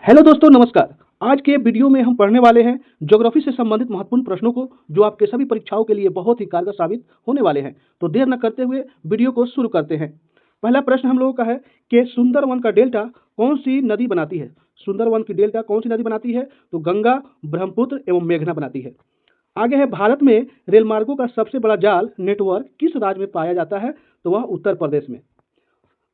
Hello दोस्तों, नमस्कार। आज के वीडियो में हम पढ़ने वाले हैं ज्योग्राफी से संबंधित महत्वपूर्ण प्रश्नों को, जो आपके सभी परीक्षाओं के लिए बहुत ही कारगर साबित होने वाले हैं। तो देर न करते हुए वीडियो को शुरू करते हैं। पहला प्रश्न हम लोगों का है कि सुंदरवन का डेल्टा कौन सी नदी बनाती है। सुंदरवन की डेल्टा कौन सी नदी बनाती है? तो गंगा, ब्रह्मपुत्र एवं मेघना बनाती है। आगे है, भारत में रेलमार्गों का सबसे बड़ा जाल नेटवर्क किस राज्य में पाया जाता है? तो वह उत्तर प्रदेश में।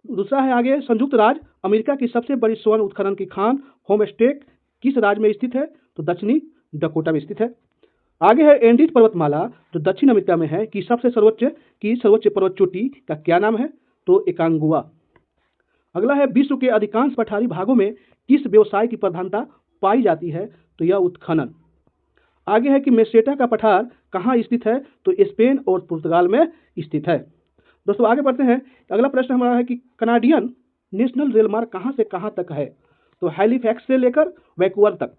दूसरा है आगे, संयुक्त राज्य अमेरिका की सबसे बड़ी स्वर्ण उत्खनन की खान होमस्टेक किस राज्य में स्थित है? तो दक्षिणी डकोटा में स्थित है। आगे है, एंडीज पर्वतमाला जो दक्षिण अमेरिका में है की सर्वोच्च पर्वत चोटी का क्या नाम है? तो एकांगुआ। अगला है, विश्व के अधिकांश पठारी भागों में किस व्यवसाय की प्रधानता पाई जाती है? तो यह उत्खनन। आगे है कि मेसेटा का पठार कहाँ स्थित है? तो स्पेन और पुर्तगाल में स्थित है। दोस्तों आगे बढ़ते हैं। अगला प्रश्न हमारा है कि कनाडियन नेशनल रेल मार्ग कहाँ से कहाँ तक है? तो हैलिफैक्स से लेकर वैंकूवर तक।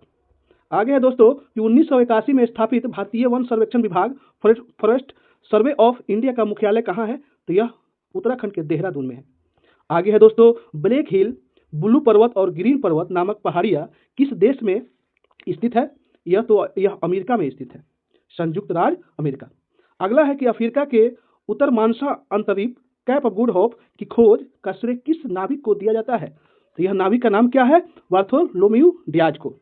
आगे है दोस्तों कि 1981 में स्थापित भारतीय वन सर्वेक्षण विभाग फॉरेस्ट सर्वे ऑफ इंडिया का मुख्यालय कहाँ है? तो यह उत्तराखंड के देहरादून में है। आगे है दोस्तों, ब्लैक हिल, ब्लू पर्वत और ग्रीन पर्वत नामक पहाड़ियाँ किस देश में स्थित है? यह अमेरिका में स्थित है, संयुक्त राज्य अमेरिका। अगला है कि अफ्रीका के उत्तर मानसा अंतरीप कैप ऑफ गुड होप की खोज का श्रेय किस नाविक को दिया जाता है? तो यह नाविक का नाम क्या है? बार्थोलोम्यू डियाज को।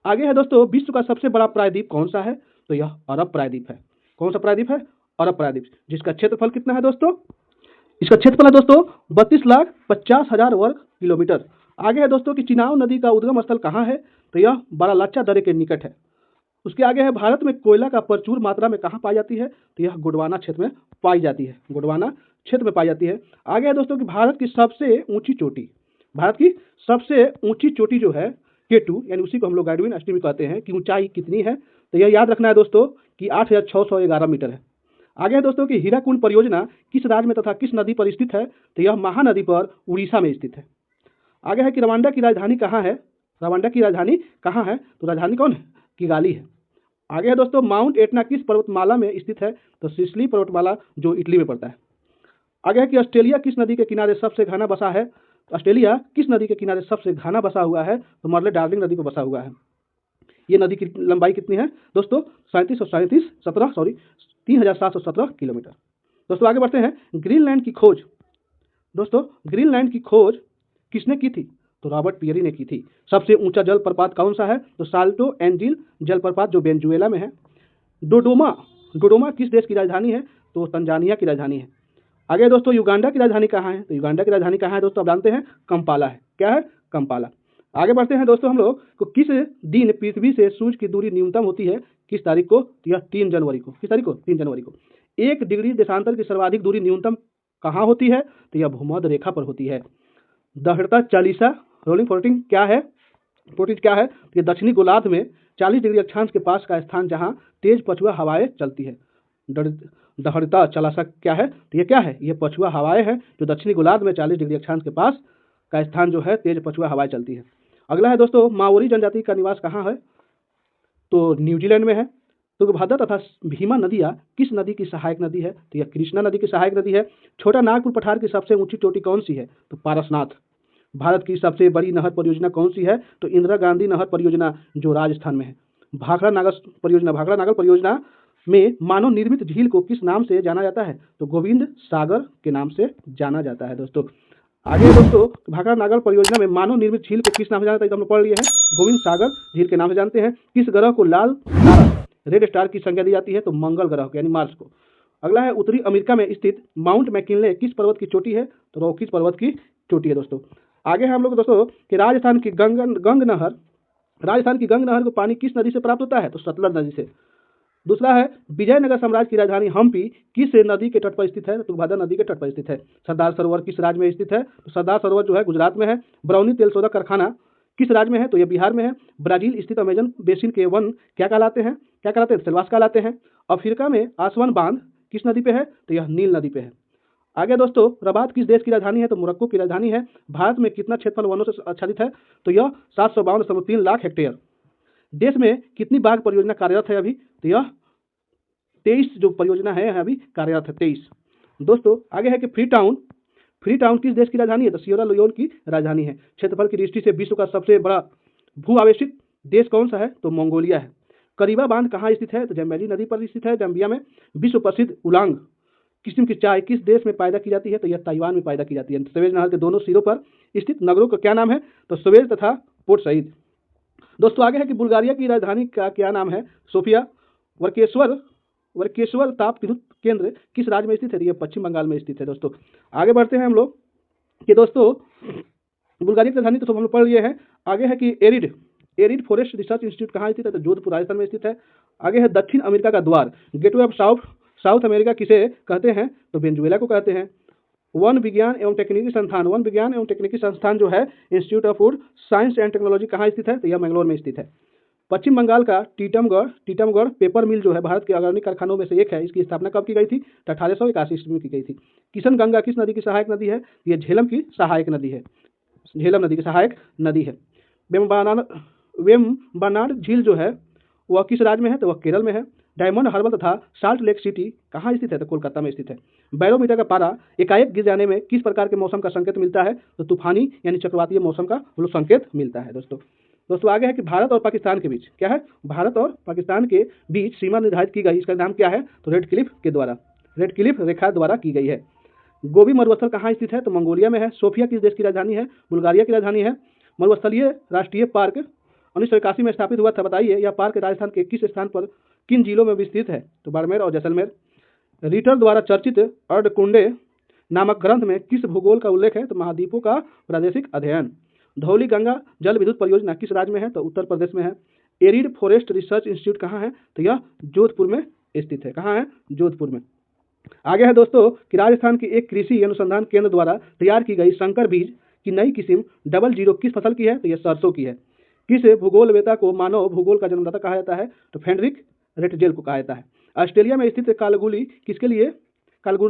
आगे है दोस्तों, विश्व का सबसे बड़ा प्रायद्वीप कौन सा है? तो यह अरब प्रायद्वीप है। कौन सा प्रायद्वीप है? अरब प्रायद्वीप, जिसका क्षेत्रफल कितना है दोस्तों? इसका क्षेत्रफल है दोस्तों 32,50,000 वर्ग किलोमीटर। आगे है दोस्तों कि चिनाब नदी का उद्गम स्थल कहाँ है? तो यह बारालाचा दर्रे के निकट है। उसके आगे है, भारत में कोयला का प्रचुर मात्रा में कहाँ पाई जाती है? तो यह गोंडवाना क्षेत्र में पाई जाती है, गोंडवाना क्षेत्र में पाई जाती है। आगे है दोस्तों कि भारत की सबसे ऊंची चोटी जो है K2, यानी उसी को हम लोग गाइडविन एस्टीमी कहते हैं, कि ऊंचाई कितनी है? तो यह याद रखना है दोस्तों कि 8,611 मीटर है। आगे है दोस्तों कि हीराकुंड परियोजना किस राज्य में तथा किस नदी पर स्थित है? तो यह महानदी पर उड़ीसा में स्थित है। आगे है कि रवांडा की राजधानी कहाँ है? तो राजधानी कौन है? किगाली है। आगे है दोस्तों, माउंट एटना किस पर्वतमाला में स्थित है? तो सिसिली पर्वतमाला जो इटली में पड़ता है। आगे है कि ऑस्ट्रेलिया किस नदी के किनारे सबसे घना बसा है? तो ऑस्ट्रेलिया किस नदी के किनारे सबसे घना बसा हुआ है? तो मरले डार्लिंग नदी पर बसा हुआ है। ये नदी की लंबाई कितनी है दोस्तों? 3,717 किलोमीटर। दोस्तों आगे बढ़ते हैं। ग्रीनलैंड की खोज किसने की थी? तो रॉबर्ट पियरी ने की थी। सबसे ऊंचा जलप्रपात कौन सा है? तो साल्टो एंजिल जलप्रपात जो वेनेजुएला में है। डोडोमा किस देश की राजधानी है? तो तंजानिया की राजधानी है। आगे दोस्तों, युगांडा की राजधानी कहाँ है? तो युगांडा की राजधानी कहाँ है दोस्तों? आप जानते हैं, कंपाला है। क्या है? कंपाला। आगे बढ़ते हैं दोस्तों, हम लोग को किस दिन पृथ्वी से सूर्य की दूरी न्यूनतम होती है? किस तारीख को? यह 3 जनवरी को। किस तारीख को? 3 जनवरी को। 1 डिग्री देशांतर की सर्वाधिक दूरी न्यूनतम कहाँ होती है? तो यह भूमध्य रेखा पर होती है। दृढ़ता चालीसा रोलिंग फोर्टिंग क्या है? ये दक्षिणी गोलार्ध में 40 डिग्री अक्षांश के पास का स्थान जहां तेज पछुआ हवाएं चलती है। दृढ़ता चालीसा क्या है? तो ये क्या है? ये पछुआ हवाएं हैं जो दक्षिणी गोलार्ध में 40 डिग्री अक्षांश के पास का स्थान जो है तेज पछुआ हवाएं चलती है। अगला है दोस्तों, माओरी जनजाति का निवास कहाँ है? तो न्यूजीलैंड में है। तुंगभद्रा तथा भीमा नदियाँ किस नदी की सहायक नदी है? तो यह कृष्णा नदी की सहायक नदी है। छोटा नागपुर पठार की सबसे ऊंची चोटी कौन सी है? तो पारसनाथ। भारत की सबसे बड़ी नहर परियोजना कौन सी है? तो इंदिरा गांधी नहर परियोजना जो राजस्थान में है। भाखड़ा नागर परियोजना में मानव निर्मित झील को किस नाम से जाना जाता है? तो गोविंद सागर के नाम से जाना जाता है दोस्तों। आगे दोस्तों, भाखड़ा नागर परियोजना में मानव निर्मित झील को किस नाम से जाना जाता है? तो हम लोग पढ़ लिए हैं, गोविंद सागर झील के नाम से जानते हैं। किस ग्रह को लाल तारा रेड स्टार की संज्ञा दी जाती है? तो मंगल ग्रह को, यानी मार्स को। अगला है, उत्तरी अमेरिका में स्थित माउंट मैकिनले किस पर्वत की चोटी है? तो रॉकीज पर्वत की चोटी है दोस्तों। आगे है हम लोग दोस्तों कि राजस्थान की गंग नहर को पानी किस नदी से प्राप्त होता है? तो सतलज नदी से। दूसरा है, विजयनगर साम्राज्य की राजधानी हम्पी किस नदी के तट पर स्थित है? तो तुंगभद्रा नदी के तट पर स्थित है। सरदार सरोवर किस राज्य में स्थित है? तो सरदार सरोवर जो है गुजरात में है। बरौनी तेल शोधक कारखाना किस राज्य में है? तो यह बिहार में है। ब्राजील स्थित अमेजन बेसिन के वन क्या कहलाते हैं? सिल्वास कहलाते हैं। अफ्रीका में आसवन बांध किस नदी पे है? तो यह नील नदी पे है। आगे दोस्तों, रबात किस देश की राजधानी है? तो मोरक्को की राजधानी है। भारत में कितना क्षेत्रफल वनों से आच्छादित है? तो यह 752.3 लाख हेक्टेयर। देश में कितनी बाघ परियोजना कार्यरत है अभी? तो यह 23 जो परियोजना है अभी कार्यरत है, 23। दोस्तों आगे है कि फ्री टाउन किस देश की राजधानी है? तो सियरा लियोन की राजधानी है। क्षेत्रफल की दृष्टि से विश्व का सबसे बड़ा भू आवेशित देश कौन सा है? तो मंगोलिया है। करीबा बांध कहाँ स्थित है? तो जम्बैली नदी पर स्थित है, जाम्बिया में। विश्व प्रसिद्ध उलांग किस्म की चाय किस देश में पैदा की जाती है? तो यह ताइवान में पैदा की जाती है। सुएज नहर के दोनों सिरों पर स्थित नगरों का क्या नाम है? तो सुएज तथा पोर्ट सईद। दोस्तों आगे है कि बुल्गारिया की राजधानी का क्या नाम है? सोफिया। वर्केश्वर ताप विद्युत केंद्र किस राज्य में स्थित है? यह पश्चिम बंगाल में स्थित है। दोस्तों आगे बढ़ते हैं हम लोग कि दोस्तों बुल्गारिया की राजधानी तो सब हम लोग पढ़ लिए हैं। आगे है कि एरिड फॉरेस्ट रिसर्च इंस्टीट्यूट कहाँ स्थित है? तो जोधपुर राजस्थान में स्थित है। आगे है दक्षिण अमेरिका का द्वार, गेटवे ऑफ साउथ अमेरिका किसे कहते हैं? तो वेनेजुएला को कहते हैं। वन विज्ञान एवं तकनीकी संस्थान जो है institute of food science and technology कहाँ स्थित है? तो यह मैंगलोर में स्थित है। पश्चिम बंगाल का टीटमगढ़ पेपर मिल जो है भारत के अग्रणी कारखानों में से एक है। इसकी स्थापना कब की गई थी? तो 1881 ईस्वी में की गई थी। किशन गंगा किस नदी की सहायक नदी है? यह झेलम की सहायक नदी है। झेलम नदी की सहायक नदी है। वेम्बनाड झील जो है वह किस राज्य में है? तो वह केरल में है। डायमंड हार्बर तथा साल्ट लेक सिटी कहाँ स्थित है? तो कोलकाता में स्थित है। बैरोमीटर का पारा एकाएक गिर जाने में किस प्रकार के मौसम का संकेत मिलता है? तो तूफानी यानी चक्रवातीय मौसम का संकेत मिलता है। दोस्तों आगे है कि भारत और पाकिस्तान के बीच क्या है? भारत और पाकिस्तान के बीच सीमा निर्धारित की गई, इसका नाम क्या है? तो रेड क्लिफ रेखा द्वारा की गई है। गोबी मरुस्थल कहाँ स्थित है? तो मंगोलिया में है। सोफिया किस देश की राजधानी है? बुल्गारिया की राजधानी है। मरुस्थलीय राष्ट्रीय पार्क 1981 में स्थापित हुआ था। बताइए यह पार्क राजस्थान के किस स्थान पर किन जिलों में विस्तृत है? तो बाड़मेर और जैसलमेर। रीटर द्वारा चर्चित अर्धकुंडे नामक ग्रंथ में किस भूगोल का उल्लेख है? तो महाद्वीपों का प्रादेशिक अध्ययन। धौली गंगा जल विद्युत परियोजना किस राज्य में है? तो उत्तर प्रदेश में है। एरिड फॉरेस्ट रिसर्च इंस्टीट्यूट कहाँ है? तो यह जोधपुर में स्थित है। कहाँ है? जोधपुर में। आगे है दोस्तों कि राजस्थान के एक कृषि अनुसंधान केंद्र द्वारा तैयार की गई संकर बीज की नई किस्म 00 किस फसल की है? तो यह सरसों की है। किस भूगोलवेता को मानव भूगोल का जन्मदाता कहा जाता है? तो फ्रेडरिक रेटजेल को कहा जाता है। ऑस्ट्रेलिया में स्थित कालगुली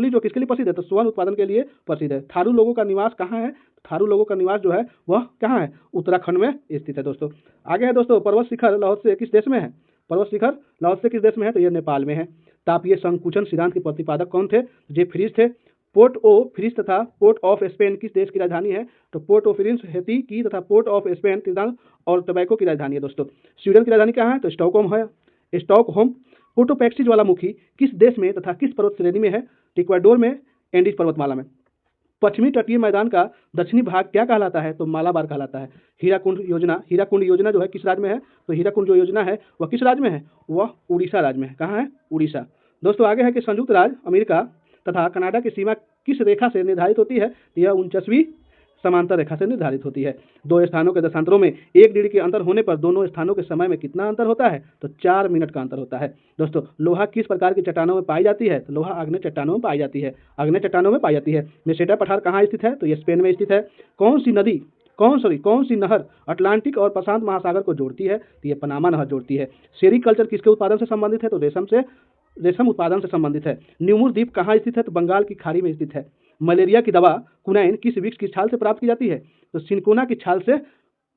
जो किसके लिए प्रसिद्ध है? तो स्वर्ण उत्पादन के लिए प्रसिद्ध है। थारू लोगों का निवास कहाँ है? थारू लोगों का निवास जो है वह कहाँ है? उत्तराखंड में स्थित है। दोस्तों आगे है दोस्तों पर्वत शिखर लाओत्से किस देश में है? किस देश में है? तो यह नेपाल में है। तापीय संकुचन सिद्धांत के प्रतिपादक कौन थे? जेफ्रीज थे। पोर्ट ओ फ्रिस तथा पोर्ट ऑफ स्पेन किस देश की राजधानी है? तो पोर्ट ओ फ्रिस हैती की तथा पोर्ट ऑफ स्पेन त्रिदान और टोबैको की राजधानी है। दोस्तों स्वीडन की राजधानी कहाँ है? तो स्टॉकहोम। पोटोपैक्सी ज्वालामुखी किस देश में तथा किस पर्वत श्रेणी में है? इक्वाडोर में, एंडीज पर्वतमाला में। पश्चिमी तटीय मैदान का दक्षिणी भाग क्या कहलाता है? तो मालाबार कहलाता है। हीराकुंड योजना जो है किस राज्य में है? तो हीराकुंड जो योजना है वह किस राज्य में है? वह उड़ीसा राज्य में है। कहाँ है? उड़ीसा। दोस्तों आगे है कि संयुक्त राज्य अमेरिका तथा कनाडा की सीमा किस रेखा से निर्धारित होती है? तो यह 49वीं समांतर रेखा से निर्धारित होती है। दो स्थानों के देशांतरों में 1 डिग्री के अंतर होने पर दोनों स्थानों के समय में कितना अंतर होता है? तो 4 मिनट का अंतर होता है। दोस्तों लोहा किस प्रकार की चट्टानों में पाई जाती है? तो लोहा आग्नेय चट्टानों में पाई जाती है। मेसेटा पठार कहाँ स्थित है? तो यह स्पेन में स्थित है। कौन सी नहर अटलांटिक और प्रशांत महासागर को जोड़ती है? तो यह पनामा नहर जोड़ती है। सेरीकल्चर किसके उत्पादन से संबंधित है? तो रेशम उत्पादन से संबंधित है। न्यूमुर द्वीप कहाँ स्थित है? तो बंगाल की खाड़ी में स्थित है। मलेरिया की दवा कुनैन किस वृक्ष की छाल से प्राप्त की जाती है? तो सिनकोना की छाल से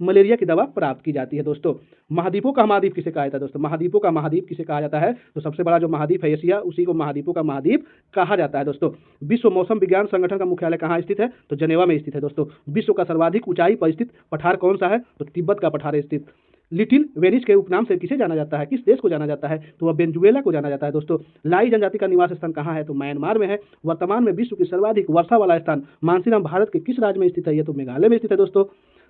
मलेरिया की दवा प्राप्त की जाती है। दोस्तों महाद्वीपों का महाद्वीप किसे कहा जाता है? दोस्तों महाद्वीपों का महाद्वीप किसे कहा जाता है? तो सबसे बड़ा जो महाद्वीप है एशिया, उसी को महाद्वीपों का महाद्वीप कहा जाता है। दोस्तों विश्व मौसम विज्ञान संगठन का मुख्यालय कहाँ स्थित है? तो जेनेवा में स्थित है। दोस्तों विश्व का सर्वाधिक ऊंचाई पर स्थित पठार कौन सा है? तो तिब्बत का पठार स्थित। लिटिल वेनिस के उपनाम से किसे जाना जाता है? किस देश को जाना जाता है? तो वह वेनेजुएला को जाना जाता है। दोस्तों लाई जनजाति का निवास स्थान कहाँ है? तो म्यांमार में है। वर्तमान में विश्व की सर्वाधिक वर्षा वाला स्थान मानसीराम भारत के किस राज्य में स्थित है? यह तो मेघालय में स्थित है। दोस्तों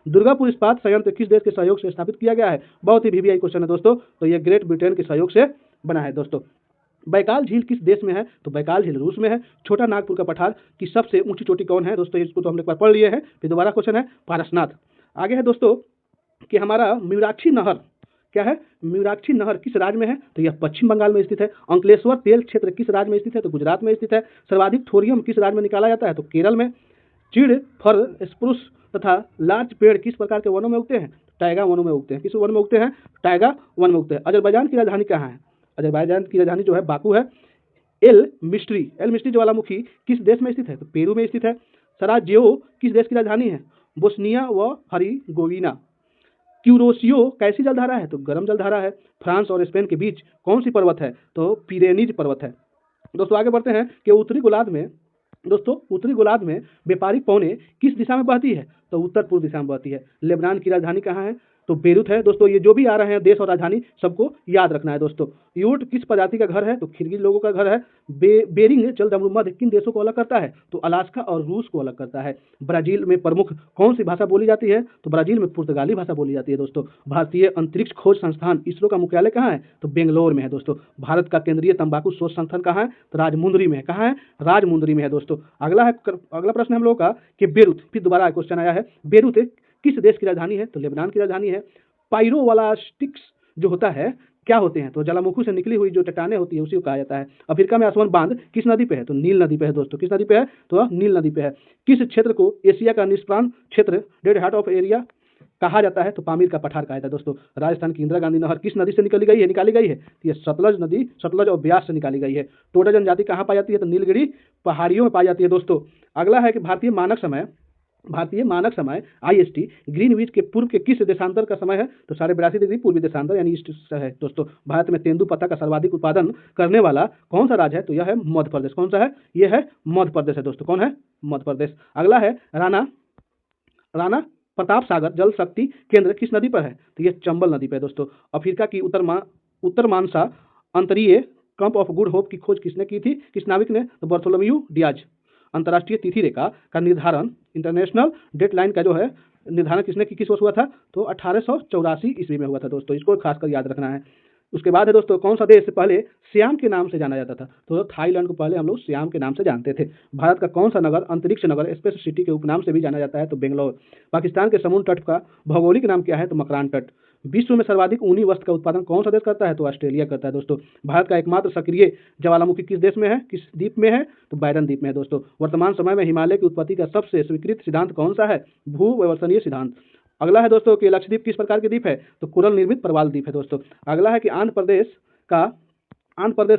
दुर्गापुर इस्पात संयंत्र किस देश के सहयोग से स्थापित किया गया है? बहुत ही VVI क्वेश्चन है दोस्तों। तो यह ग्रेट ब्रिटेन के सहयोग से बना है। दोस्तों बैकाल झील किस देश में है? तो बैकाल झील रूस में है। छोटा नागपुर का पठार की सबसे ऊंची चोटी कौन है? दोस्तों इसको तो हमने एक बार पढ़ लिए हैं, फिर दोबारा क्वेश्चन है पारसनाथ। आगे है दोस्तों कि हमारा म्यूराक्षी नहर क्या है? म्यूराक्षी नहर किस राज्य में है? तो यह पश्चिम बंगाल में स्थित है। अंकलेश्वर तेल क्षेत्र किस राज्य में स्थित है? तो गुजरात में स्थित है। सर्वाधिक थोरियम किस राज्य में निकाला जाता है? तो केरल में। चीड़, फर, स्प्रूस तथा लार्च पेड़ किस प्रकार के वनों में उगते हैं? टाइगा वनों में उगते हैं। किस वन में उगते हैं? टाइगा वन में उगते हैं। अजरबैजान की राजधानी कहाँ है? अजरबैजान की राजधानी जो है बाकू है। एल मिस्ट्री ज्वालामुखी किस देश में स्थित है? तो पेरू में स्थित है। सराजेवो किस देश की राजधानी है? बोस्निया व हरिगोविना। क्यूरोसियो कैसी जलधारा है? तो गर्म जलधारा है। फ्रांस और स्पेन के बीच कौन सी पर्वत है? तो पिरेनीज पर्वत है। दोस्तों आगे बढ़ते हैं कि उत्तरी गोलार्ध में व्यापारिक पौने किस दिशा में बहती है? तो उत्तर पूर्व दिशा में बहती है। लेबनान की राजधानी कहाँ है? तो बेरूत है दोस्तों। ये जो भी आ रहे हैं देश और राजधानी सबको याद रखना है दोस्तों। यूट किस प्रजाति का घर है? तो किर्गिज लोगों का घर है। बेरिंग जलसमूह किन देशों को अलग करता है? तो अलास्का और रूस को अलग करता है। ब्राजील में प्रमुख कौन सी भाषा बोली जाती है? तो ब्राजील में पुर्तगाली भाषा बोली जाती है दोस्तों। भारतीय अंतरिक्ष खोज संस्थान इसरो का मुख्यालय कहाँ है? तो बेंगलोर में है दोस्तों। भारत का केंद्रीय तंबाकू शोध संस्थान कहाँ है? तो राजमुंदरी में है। कहाँ है? राजमुंदरी में है दोस्तों। अगला प्रश्न हम लोग का कि बेरूत, फिर दोबारा क्वेश्चन आया है, बेरूत किस देश की राजधानी है? तो लेबनान की राजधानी है। पाइरोवालास्टिक्स जो होता है क्या होते हैं? तो ज्वालामुखी से निकली हुई जो चट्टानें होती है उसी को कहा जाता है। अफ्रीका में आसवन बांध किस नदी पे है? तो नील नदी पे है दोस्तों। किस नदी पे है? तो नील नदी पे है। किस क्षेत्र को एशिया का निष्प्राण क्षेत्र, डेड हार्ट ऑफ एरिया कहा जाता है? तो पामीर का पठार कहा जाता है दोस्तों। राजस्थान की इंदिरा गांधी नहर किस नदी से निकाली गई है? तो ये सतलज नदी, सतलज और ब्यास से निकाली गई है। टोडा जनजाति कहाँ पाई जाती है? तो नीलगिरी पहाड़ियों में पाई जाती है दोस्तों। अगला है कि भारतीय मानक समय IST ग्रीनविच के पूर्व के किस देशांतर का समय है? तो 82.5 डिग्री पूर्वी देशांतर यानी ईस्ट है दोस्तों। भारत में तेंदुपत्ता का सर्वाधिक उत्पादन करने वाला कौन सा राज्य है? तो यह है मध्य प्रदेश। कौन सा है? यह है मध्य प्रदेश है दोस्तों। कौन है? मध्य प्रदेश। अगला है राणा प्रताप सागर जल शक्ति केंद्र किस नदी पर है? तो यह चंबल नदी पर है दोस्तों। अफ्रीका की उत्तर मानसा अंतरीय कंप ऑफ गुड होप की खोज किसने की थी? किस नाविक ने? तो बार्थोलोम्यू डियाज। अंतर्राष्ट्रीय तिथि रेखा का निर्धारण, इंटरनेशनल डेडलाइन का जो है निर्धारण किस वर्ष हुआ था? तो 1884 ईस्वी में हुआ था दोस्तों। इसको खासकर याद रखना है। उसके बाद है दोस्तों, कौन सा देश पहले श्याम के नाम से जाना जाता था? तो थाईलैंड को पहले हम लोग श्याम के नाम से जानते थे। भारत का कौन सा नगर अंतरिक्ष नगर, स्पेस सिटी के उपनाम से भी जाना जाता है? तो बेंगलोर। पाकिस्तान के समुद्र तट का भौगोलिक नाम क्या है? तो मकरान तट। विश्व में सर्वाधिक ऊनी वस्त्र का उत्पादन कौन सा देश करता है? तो ऑस्ट्रेलिया करता है दोस्तों। भारत का एकमात्र सक्रिय ज्वालामुखी किस देश में है? किस द्वीप में है? तो बैरन द्वीप में है दोस्तों। वर्तमान समय में हिमालय की उत्पत्ति का सबसे स्वीकृत सिद्धांत कौन सा है? भूविवर्तनीय सिद्धांत। अगला है दोस्तों कि लक्षद्वीप किस प्रकार के द्वीप है? तो कोरल निर्मित प्रवाल द्वीप है दोस्तों। अगला है कि आंध्र प्रदेश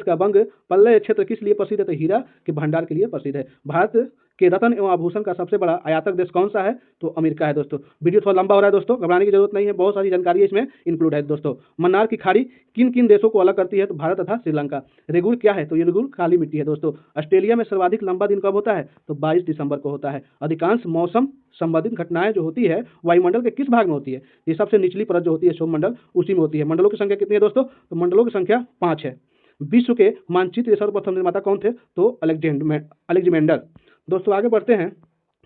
का बंग पल्लय क्षेत्र किस लिए प्रसिद्ध है? तो हीरा के भंडार के लिए प्रसिद्ध है। भारत के रत्न एवं आभूषण का सबसे बड़ा आयातक देश कौन सा है? तो अमेरिका है दोस्तों। वीडियो थोड़ा लंबा हो रहा है दोस्तों, घबराने की जरूरत नहीं है, बहुत सारी जानकारी इसमें इंक्लूड है दोस्तों। मन्नार की खाड़ी किन किन देशों को अलग करती है? तो भारत तथा श्रीलंका। रेगुर क्या है? तो ये रेगुर काली मिट्टी है दोस्तों। ऑस्ट्रेलिया में सर्वाधिक लंबा दिन कब होता है? तो 22 दिसंबर को होता है। अधिकांश मौसम संबंधित घटनाएं जो होती है वायुमंडल के किस भाग में होती है? ये सबसे निचली परत जो होती है सौरमंडल, उसी में होती है। मंडलों की संख्या कितनी है दोस्तों? तो मंडलों की संख्या 5 है। विश्व के मानचित्र सर्वप्रथम निर्माता कौन थे? तो अलेक्जेंडर। दोस्तों आगे बढ़ते हैं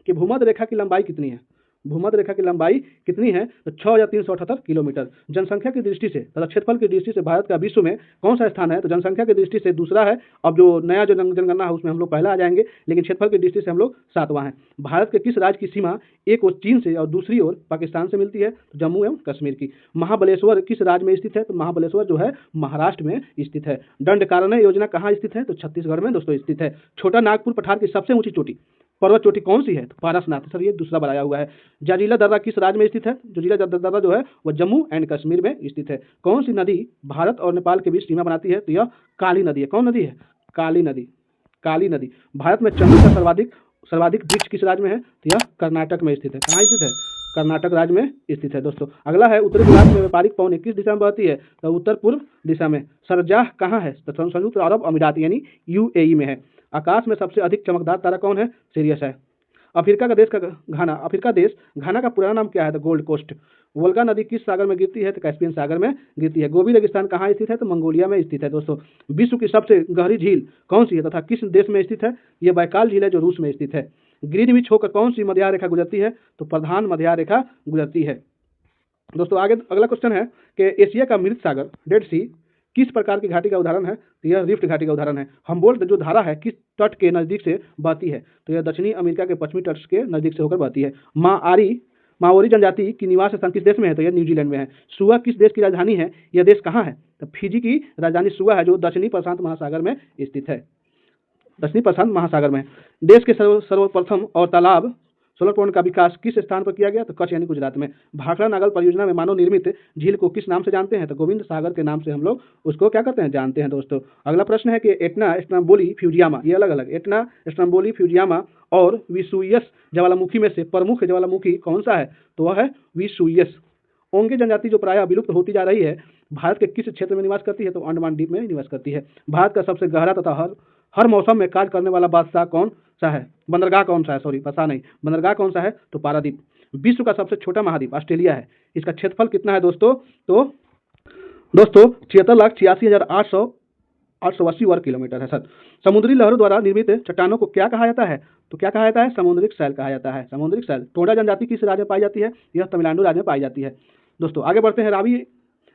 कि भूमध्य रेखा की लंबाई कितनी है? भूमध्य रेखा की लंबाई कितनी है? तो 6378 किलोमीटर। जनसंख्या की दृष्टि से तथा क्षेत्रफल की दृष्टि से भारत का विश्व में कौन सा स्थान है? तो जनसंख्या की दृष्टि से दूसरा है। अब जो नया जो जनगणना है उसमें हम लोग पहला आ जाएंगे, लेकिन क्षेत्रफल की दृष्टि से हम लोग 7वां हैं। भारत के किस राज्य की सीमा एक ओर चीन से और दूसरी ओर पाकिस्तान से मिलती है? तो जम्मू एवं कश्मीर की। महाबलेश्वर किस राज्य में स्थित है? तो महाबलेश्वर जो है महाराष्ट्र में स्थित है। दंडकारण्य योजना कहाँ स्थित है? तो छत्तीसगढ़ में दोस्तों स्थित है। छोटा नागपुर पठार की सबसे ऊंची चोटी पर्वत चोटी कौन सी है? तो पारसनाथ। सर ये दूसरा बनाया हुआ है। जाजिला दर्रा किस राज्य में स्थित है? जाजिला दर्रा जो है वह जम्मू एंड कश्मीर में स्थित है। कौन सी नदी भारत और नेपाल के बीच सीमा बनाती है? तो यह काली नदी है। कौन नदी है? काली नदी। भारत में चंदन का सर्वाधिक वृक्ष किस राज्य में है? तो यह कर्नाटक में स्थित है। कहाँ स्थित है? कर्नाटक राज्य में स्थित है दोस्तों। अगला है उत्तरी गुजरात में व्यापारिक पौने किस दिशा में बहती है? तो उत्तर पूर्व दिशा में। शारजाह कहाँ है? तो संयुक्त अरब अमीरात यानी UAE में है। आकाश में सबसे अधिक चमकदार तारा कौन है? सिरियस है। अफ्रीका देश घाना का पुराना नाम क्या है? तो गोल्ड कोस्ट। वोल्गा नदी किस सागर में गिरती है? तो कैस्पियन सागर में गिरती है। गोबी रेगिस्तान कहाँ स्थित है? तो मंगोलिया में स्थित है दोस्तों। विश्व की सबसे गहरी झील कौन सी है तथा किस देश में स्थित है? यह बैकाल झील है जो रूस में स्थित है। ग्रीनविच होकर कौन सी मध्य रेखा गुजरती है? तो प्रधान मध्य रेखा गुजरती है दोस्तों। आगे अगला क्वेश्चन है कि एशिया का मृत सागर डेड सी किस प्रकार की घाटी का उदाहरण है? तो यह रिफ्ट घाटी का उदाहरण है। हम्बोल्ट जो धारा है किस तट के नजदीक से बहती है? तो यह दक्षिणी अमेरिका के पश्चिमी तट के नजदीक से होकर बहती है। माओरी जनजाति की निवास स्थान किस देश में है? तो यह न्यूजीलैंड में है। सुआ किस देश की राजधानी है? यह देश कहाँ है? तो फिजी की राजधानी सुआ है जो दक्षिणी प्रशांत महासागर में स्थित है। देश के सर्वप्रथम और तालाब सोलर प्लांट का विकास किस स्थान पर किया गया? तो कच्छ यानी गुजरात में। भाखड़ा नागल परियोजना में मानव निर्मित झील को किस नाम से जानते हैं? तो गोविंद सागर के नाम से हम लोग उसको क्या करते हैं? जानते हैं दोस्तों। अगला प्रश्न है कि एटना स्ट्रम्बोली फ्यूजियामा, ये अलग अलग, एटना स्ट्रम्बोली फ्यूजियामा और विसुयस ज्वालामुखी में से प्रमुख ज्वालामुखी कौन सा है? तो वह है विसुयस। ओंगे जनजाति जो प्रायः विलुप्त होती जा रही है भारत के किस क्षेत्र में निवास करती है? तो अंडमान द्वीप में निवास करती है। भारत का सबसे गहरा तथा हर मौसम में कार्य करने वाला बंदरगाह कौन सा है? बंदरगाह कौन सा है? तो पारादीप। विश्व का सबसे छोटा महाद्वीप ऑस्ट्रेलिया है। इसका क्षेत्रफल कितना है दोस्तों? तो दोस्तों 76,86,880 वर्ग किलोमीटर है सर। समुद्री लहरों द्वारा निर्मित चट्टानों को क्या कहा जाता है? तो क्या कहा जाता है? समुद्रिक शैल कहा जाता है। समुद्रिक शैल। टोंडा जनजाति किस राज्य में पाई जाती है? यह तमिलनाडु राज्य में पाई जाती है। दोस्तों आगे बढ़ते हैं।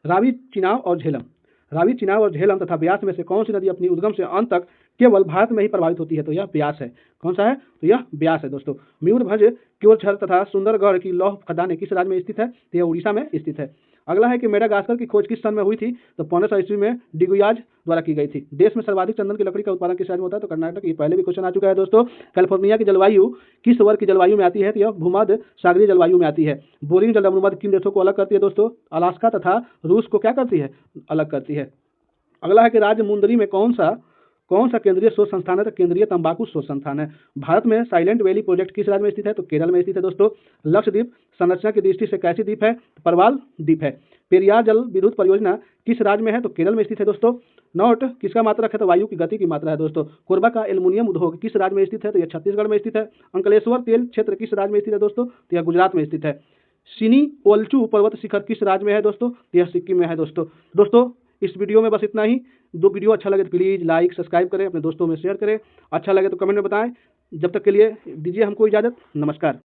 रावी, चिनाब और झेलम। रावी, चिनाब और झेलम तथा ब्यास में से कौन सी नदी अपनी उद्गम से अंत तक केवल भारत में ही प्रभावित होती है? तो यह ब्यास है। कौन सा है? तो यह ब्यास है दोस्तों। मयूरभंज, क्योरझर तथा सुंदरगढ़ की लौह खदानें किस राज्य में स्थित है? तो यह उड़ीसा में स्थित है। अगला है कि मेडागास्कर की खोज किस सन में हुई थी? तो 1500 ईस्वी में डिगुयाज द्वारा की गई थी। देश में सर्वाधिक चंदन की लकड़ी का उत्पादन किस राज्य में होता है? तो कर्नाटक। ये पहले भी क्वेश्चन आ चुका है दोस्तों। कैलिफोर्निया की जलवायु किस वर्ग की जलवायु में आती है? तो यह भूमध्य सागरीय जलवायु में आती है। बोरिंग जल अनुबंध किन देशों को अलग करती है दोस्तों? अलास्का तथा रूस को क्या करती है? अलग करती है। अगला है कि राज्य मुंदरी में कौन सा केंद्रीय शोध संस्थान है? तो केंद्रीय तंबाकू शोध संस्थान है। भारत में साइलेंट वैली प्रोजेक्ट किस राज्य में स्थित है? तो केरल में स्थित है दोस्तों। लक्षद्वीप संरचना की दृष्टि से कैसी द्वीप है? तो परवाल द्वीप है। पेरियार जल विद्युत परियोजना किस राज्य में है? तो केरल में स्थित है दोस्तों। नॉट किसका मात्रक है? तो वायु की गति की मात्रा है दोस्तों। कोरबा का एल्युमिनियम उद्योग किस राज्य में स्थित है? तो यह छत्तीसगढ़ में स्थित है। अंकलेश्वर तेल क्षेत्र किस राज्य में स्थित है दोस्तों? तो यह गुजरात में स्थित है। सिनीओल्चू पर्वत शिखर किस राज्य में है दोस्तों? तो यह सिक्किम में है दोस्तों इस वीडियो में बस इतना ही। दो वीडियो अच्छा लगे तो प्लीज़ लाइक सब्सक्राइब करें, अपने दोस्तों में शेयर करें। अच्छा लगे तो कमेंट में बताएं। जब तक के लिए दीजिए हमको इजाज़त। नमस्कार।